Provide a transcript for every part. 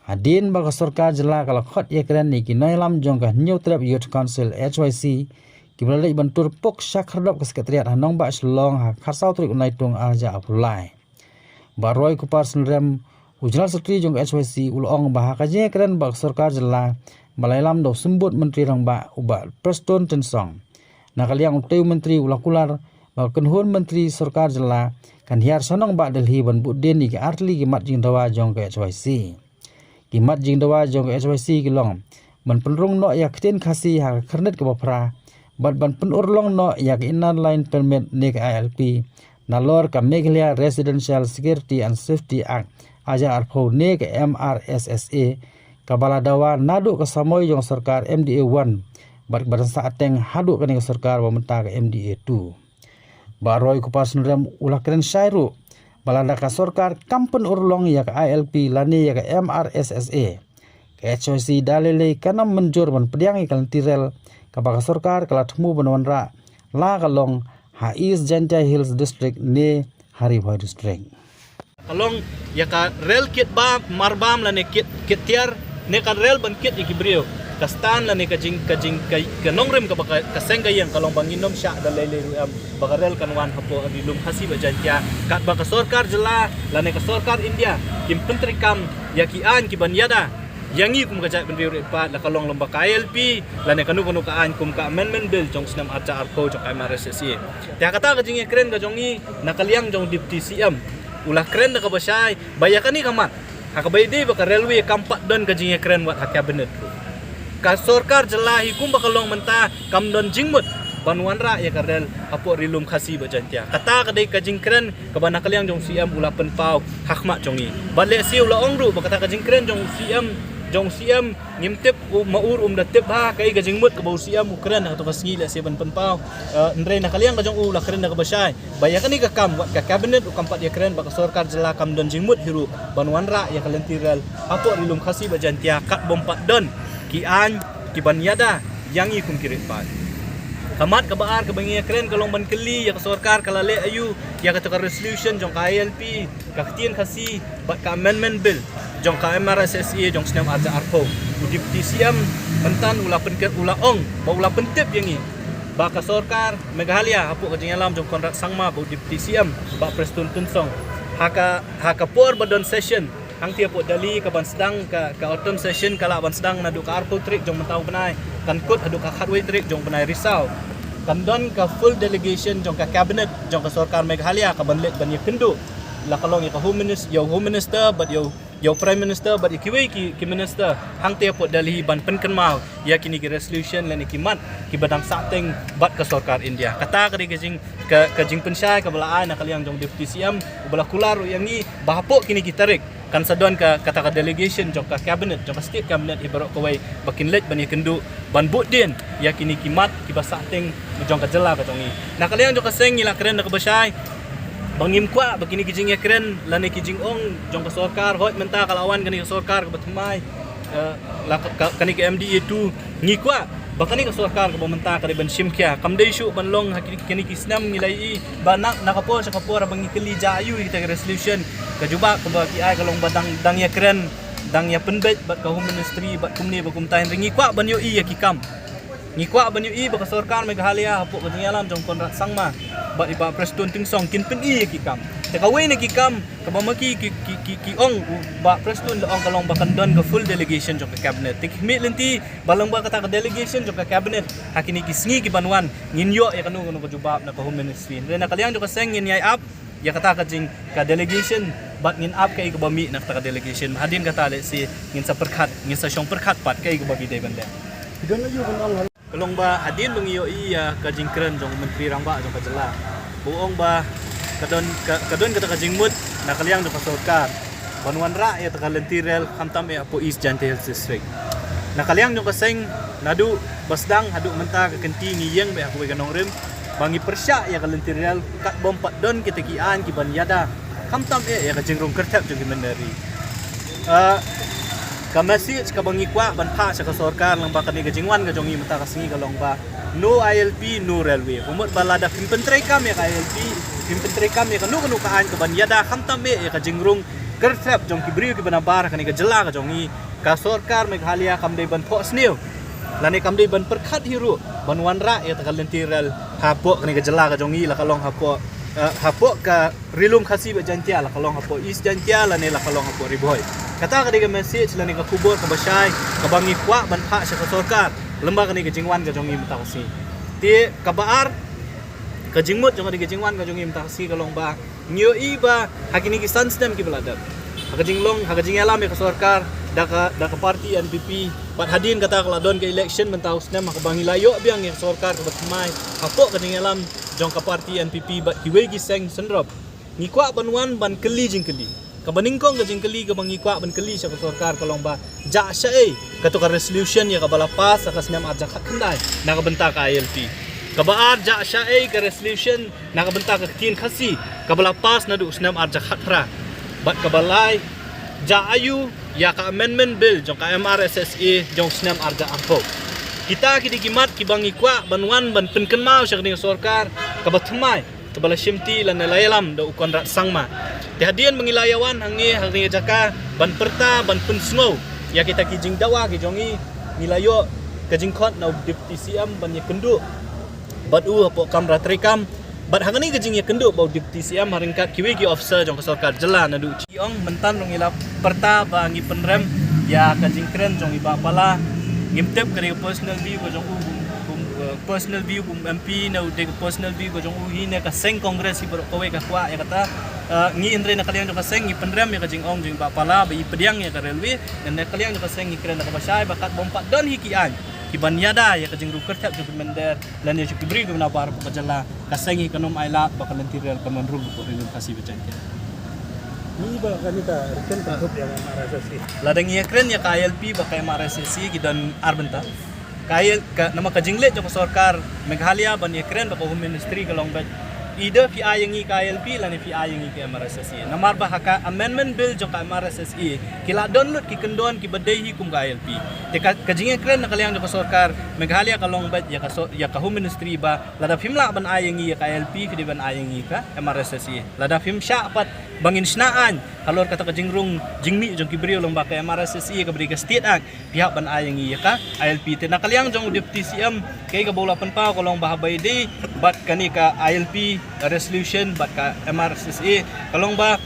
Hadin baka सरकार jela kala khot ye kren ni ki noi lam jong ka New Trap Youth Council HYC ki balai bantur pok syakrdop ke sekretariat hanong ba slong ha khasau trik unai tung aja apulai. Baroi kupar senrem Ujral Sekretari jong HYC ulong bah ka je kren baka सरकार jela balai lam do sembut menteri rang ba uba Preston Tensong. Nakaliang uteu menteri ulakular ba kenhun menteri सरकार jela kan hiar sonong ba Delhi ban budin ni ki artli ki mat jing dawa jong ke HYC. Kimat jing dawa jong HYC kilong ban penrung no yak tin khasi ha kharnet ke bapra ban penurlong no yak inner line permit ne ke ILP nalor ka Meghalaya Residential Security and Safety Act aja arpho ne ke MRSSA kabala dawa nadu ke samoy jong sarkar MDA 1 badan saateng hadu ke sarkar bamenta ke MDA 2 baroi kupas nrem ulakren syairu balada ka sarkar kampen urlong yak ILP lani yak MRSSA ke HYC dalile kanam menjur ban pediang ikan tirel ka baka sarkar kala thmu banwanra la kalong ha East Jantai Hills District ne Haribhoi District kalong yaka rel kit ba marbam lani kit tiar ne kan rel ban kit ikibrio kastan lani kajing kanongrem ka baka kasenga yang kalong banginom sya dalile bagarel kanwan hapo adilum hasi bajantia kat baka sarkar jela lane ka sarkar India kim pentri kam yakian ki banyada yangi kum kajak bendri repat la kalong lomba KLP lane kanu kaan kum ka amendment bill jong senam arca arko jong MRSSA dia kata kajing keren ka jongi nakaliang jong deputy CM ulah keren ka basai bayakani kamat hakabayde baka railway kampat don kajing keren wat cabinet ka sarkar jela hikum bakalong menta kamdon jingmut banwanra ya karel apo rilum khasi bajantia kata kadai kajing keren kabana kaliang jong CM ula penpau hakma jongi bale siu la ongru bakata kajing keren jong CM ngimtip maur datip ha kai kajing mut ka bau CM keren atau kasngi la siban penpau ndre na kaliang kajong ula keren ka basai bayakani ka kam wat ka cabinet ukampat ya keren baka sarkar jela kamdon jingmut hiru banwanra ya kalentirel apo rilum khasi bajantia kat bompat don kian kibanyada yangi kum kirit pat kamat kabaar kabangi keren kalong ban keli ya sarkar kalale ayu ya kata resolution jong ILP kaktian khasi bat ka amendment bill jong ka MRSSA jong senam arja arpo deputy CM mentan ula penket ula ong ba ula pentip yangi ba ka sarkar Meghalaya apu kajing alam jong kontrak sangma ba deputy CM ba Preston Tensong haka por badon session hang tiap dali ka ban sedang ka autumn session kala ban sedang nadu ka arpo trik jong mentau benai kan kut adu ka khatway trik jong benai risau kan don ka full delegation jong ka cabinet jong ka sarkar Meghalaya ka banlet ban yakendu la kalong ya home minister but yo prime minister but ikiwe ki minister hang tiap dali ban penkenmau ya kini ki resolution lan ikimat ki badang sateng bat ka sarkar India kata ka kajing pensai ka balaan na kaliang jong deputy CM ubala kular yangi bahapo kini ki tarik kan sadon ka kata ka delegation jong ka cabinet jong ka state cabinet ibarok kawai bakin let ban yakendu ban budin ya kini kimat ki basateng jong ka jela ka jongi na kaliang jong ka seng ila keren na ka basai bangim kwa bakini kijing ya keren lane kijing ong jong ka sarkar hot menta kalawan kani ka sarkar ka batmai kani ka MDA 2 ngi kwa bakani ka sarkar ka bamenta ka ban simkya kamdai shu banlong kani kisnam nilai banak nakapor sa kapor bangi keli jayu kita resolution ka juba ka baki ai kalong badang dang ya keren dang ya penbet bat ka home ministry bat kumni bakum tain ringi kwa banyo ya kikam ngikwa banyo baka sarkar Meghalaya hapo kajing alam jong kontrak sangma bat iba Preston Tensong kin pen kikam tekaway na kikam kabamaki ki ong ba Preston la ong kalong bakan don ka full delegation jong ka cabinet tikmi lenti balang ba kata ka delegation jong ka cabinet hakini kisngi ki banwan nginyo ya kanu ka jubab na ka home ministry na kaliang jong ka seng ngin yai up ya kata kajing ka delegation bat ngin up kay ka bami na ka delegation hadin kata le si ngin sa perkhat ngin sa syong perkhat pat kay ka bagi day banda idon la yu kan kalong ba adin lungiyo iya kajing keren jong menteri rang ba jong kajela buong ba kadon kata kajing mut na kaliang jong sarkar banwan ra ya takalentirel kamtam e apo East Jantai Hills District na kaliang jong kaseng nadu basdang hadu menta ka kenti ngiyeng be ako ganong rim bangi persya ya kalentirel kat bompat don kita kian ki banyada kamtam e ya kajing rong kertap jong meneri ka message ka bangi kwa ban pha sa ka sarkar lang ba kani gajingwan ga jongi mata kasngi ka long ba no ILP no railway umot balada pimpentray kam ya ka ILP pimpentray kam ya kanu kaan ka banyada kamtam ya ka jingrung kertep jong kibrio ki banabar kani ka jela ka jongi ka sarkar Meghalaya kamdei ban pho snew lani kamdei ban perkhat hiru ban wanra ya ta kalentiral hapo kani ka jela ka jongi la kalong hapo ka rilum khasi ba jantia la kalong hapo is jantia lani la kalong hapo riboy kata ka diga message lani ka kubur ka basai ka bangi kwa ban pha sa ka sarkar lembah kani ka jingwan ka jongi mtakasi ti ka baar ka jingmut jong ka jingwan ka jongi mtakasi kalong ba nyo iba hakini ki sanstem ki beladap hakajinglong hakajingalam ya ka sarkar da ka parti NPP pat hadin kata kaladon ke election mentau snem hakabangi layo biang ya sarkar ka batmai hapo kajingalam jong ka parti NPP bat kiwegi seng sendrop ngikwa banwan ban keli jingkeli ka baningkong ka jingkeli ka bangi kwa ban keli sa ka sarkar kalong ba ja sya ka to ka resolution ya ka balapas sa snem arja khandai na ka benta ka ILP kabaar ja sya ka resolution na ka benta ka kin khasi ka balapas na du snem arja khatra bat ka balai ja ayu ya ka amendment bill jong ka MRSSA jong snem arja ampo kita kidigimat kibangi kwa banwan ban penkenmau sa kini sarkar kabatmai tabala shimti lan layalam da ukon rat sangma ti hadian mengilayawan hangi jaka ban perta ban pensngo ya kita kijing dawa ki jongi nilayo kajing khot na deputy CM ban ya kendu bat po kamra trekam bat hangani kajing ya kendu bau deputy CM haringkat kiwegi officer jong sarkar jela na du ciong mentan rong ila perta bangi penrem ya kajing kren jong iba pala ngimtep kare personal view ko jong personal view kum MP na de personal view ko jong hine ka seng kongres si kowe ka kwa ya kata ngi indre na kalian ka seng ngi penrem ya kajing ong jing pala ba pediang ya ka railway dan na kalian ka seng ngi kren ka basai bakat bompat don hikian kiban yada ya kajing ruker tap jong mender lan ya beri ko na par ko jala ka seng ikanom aila bakal interior ka manrum ko rilum kasih becan Ni ba kanita reken tutup yang MRSSI. Ladang iya keren ya KLP ba kay MRSSI gidan arbenta. Kaya nama kajinglet jong sarkar Meghalaya ban iya keren ba ko ministry kalong ba ida fi ayangi KLP lan fi ayangi ke MRSSI. Namar ba haka amendment bill jong ka MRSSI kila download ki kendon ki badehi kum KLP. Te kajingnya keren na kalyang jong sarkar Meghalaya kalong ba ya ka home ministry ba lada fimla ban ayangi ya KLP fi ban ayangi ka MRSSI. Lada fim sya pat bangin snaan halor kata kajingrung jingmi jong kibrio long ba ka MRSSI ka beri ka state act pihak ban ayangi ya ka ILP te nakalyang jong deputy CM kay ka bola pa kolong bahabay day bat kani ka ILP resolution bat ka MRSSI kalong ba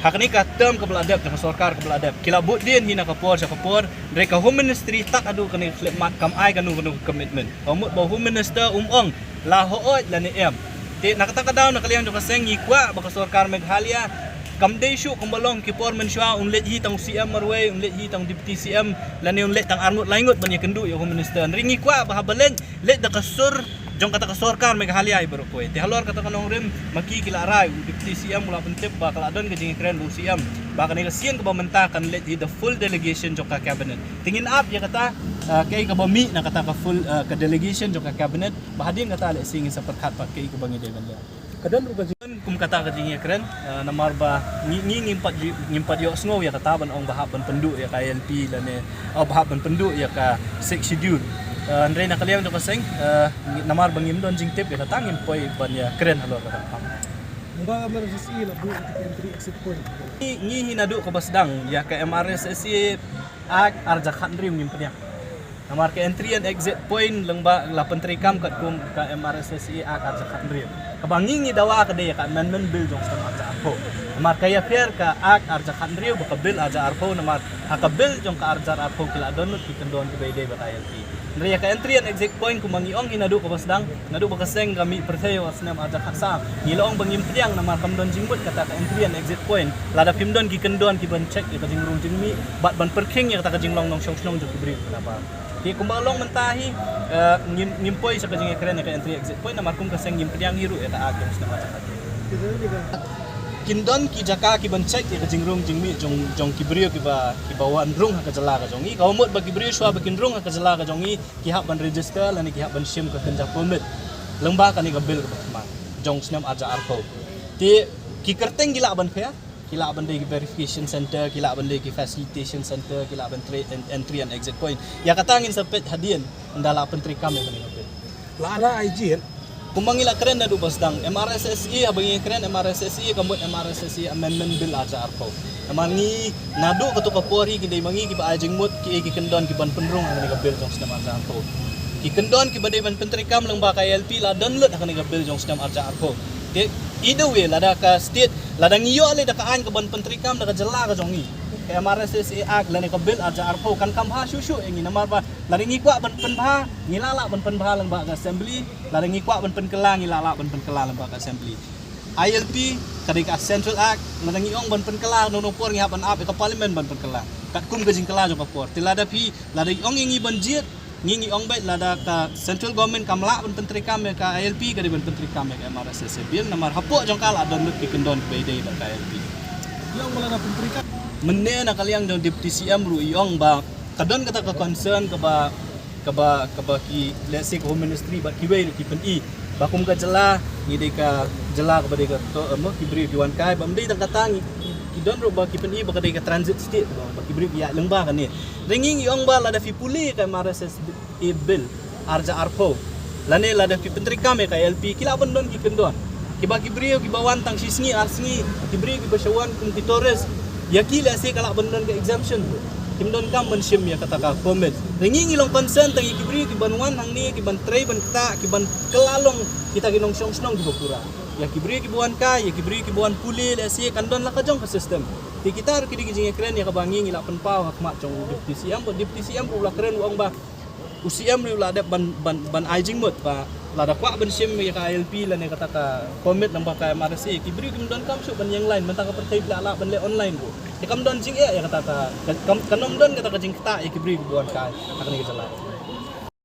hakani ka term ka beladap jong sarkar ka beladap kilabut din hina ka por sa kapor dre ka home ministry tak adu kani flipmat kam ai kanu commitment omot ba home minister umong la hoot la ni em te nakataka daw nakalyang jong kaseng ikwa ba ka sarkar Meghalaya kamdei syu kumbalong ki porman syua unlet hi tang CM marway unlet hi tang deputy CM lan unlet tang armut laingot ban ya kendu ya home minister ringi kwa bahabalen let da kasur jong kata ka sarkar Meghalaya ibro ko te halor kata kanong rim maki kilaray deputy CM mula pentep ba kala don kajing kren lu CM ba kanai ka siang ka bamentakan let hi the full delegation jong ka cabinet tingin up ya kata kay ka bami na kata ka full ka delegation jong ka cabinet bahadin kata le singin sa perkhat pa kay ko bangi devan ya Kadan ruga kum kata ka jingi keren namar ba ngimpat yo sngo ya kataban ong bahaban pendu ya ka LP lan bahaban pendu ya ka 6 schedule andre na kaliam do kaseng namar bangim don jing tip ya katangim poi ban ya keren halor ka pam Mga MRSSI la bu entry exit point. ngi hinadu ka basdang ya ka MRSSI ak arja khandrim ngim namar ke entry and exit point lengba 8 kam kat kum ka MRSSI ak arja khandrim kabangingi dawa ka de ka amendment bill jong sa arja arpo namar kaya fair ka ak arja khandrim ba ka bill arja arpo namar haka bill jong ka arja arpo kila donut ki kendon ki bayde ba ILP Nriya ka entry and exit point kumangiong hinadu ka basdang nadu ba kaseng kami percaya wasnam arja khasa ngilaong bangim priang namar kamdon jingbut kata ka entry and exit point lada pimdon ki kendon ki ban check ya ka jingrung jingmi bat ban perking ya kata ka jinglong nong syong jong kibri kenapa di kumbalong mentahi ngimpoi sa kajing keren ka entry exit point namar kum kaseng ngim priang hiru ya ta agam sa arja kindon ki jaka ki ban check ya ka jingrung jingmi jong kibrio ki ba wan rung ka jala ka jongi ka umut ba kibrio shwa ba kindrung ka jala ka jongi ki hak ban register lan ki hak ban sim ka kenja permit lengba ka ni ka bill ka batma jong snam arja arko ti ki kerteng gila ban kaya kila ban de verification center kila ban de facilitation center kila ban entry and exit point ya katangin sa pet hadian ndala pentri kami ka ni La ada IG kumangila keren na dubas dang MRSSE abangi keren MRSSE kamut MRSSE amendment bill aja arpo amangi nadu katu kapori kidai mangi ki ba ajing mut ki kendon ki ban penrung ang ni bill jong sistem aja arpo ki kendon ki badai ban pentrikam lang ba ka LP la download akan ni bill jong sistem aja arpo de either way lada ka state lada ngiyo ale da ka an ka ban pentrikam da ka jela ka jongi kaya MRSSE ag lani ka bill aja arpo kan kamha shushu engi namar ba lari ngikwa ban penbha ngilala ban penbha lang ba ka assembly lari ngikwa ban penkelang ngilala ban penkelang lang ba ka assembly ILP kadika central act lari ngiong ban penkelang no por ngi haban ap ka parliament ban penkelang kat kum gajing kala jo ka por tilada pi lari ong ngi ban jit ngi ong bai lada ka central government kamla ban pentrikam ka ILP ka ban pentrikam ka MRSSE bill namar hapo jong kala don ki kendon be dei ka ILP Yang malah pentrika. menne na kaliang dong deputy CM ru iong ba kadon kata ka concern ka ba ki let's say home ministry ba ki way ki pen i ba kum ka jela ngide ka jela ka ba de ka to mo ki bri ki wan kai ba mdei tang katang ki don ru ba ki pen i ba ka de ka transit state ba ki bri ya lengba kan ni ringing iong ba la da fi puli ka MRSSE bill arja arpo lane la da fi pentrika me ka LP kila ban don ki kendon ki ba ki bri ki ba wan tang sisngi arsngi ki bri ki ba shawan kum ki torres yakila si kalak bendon ke exemption kim don kam mensim ya kata ka comment ringi ngilong concern tang ikibri ki banwan hang ni ki ban tray ban kta ki ban kelalong kita ginong song snong di bapura ya kibri ki buan ka ya kibri ki buan puli le si kandon la ka jong ka system ti kita ki digi keren ya ka bangi ngila pen pau hak mak jong deputy CM pu la keren uang ba UCM ri la ada ban ajing mot ba la da kwa ban sim ya ka LP la ne kata ka comment nang ba ka MRSE kibri kim don kam su ban yang lain mentang ka pertai la ban le online bu ya kam don jing ya kata ka kanom don kata ka jing kta ya kibri buan ka akan ni kala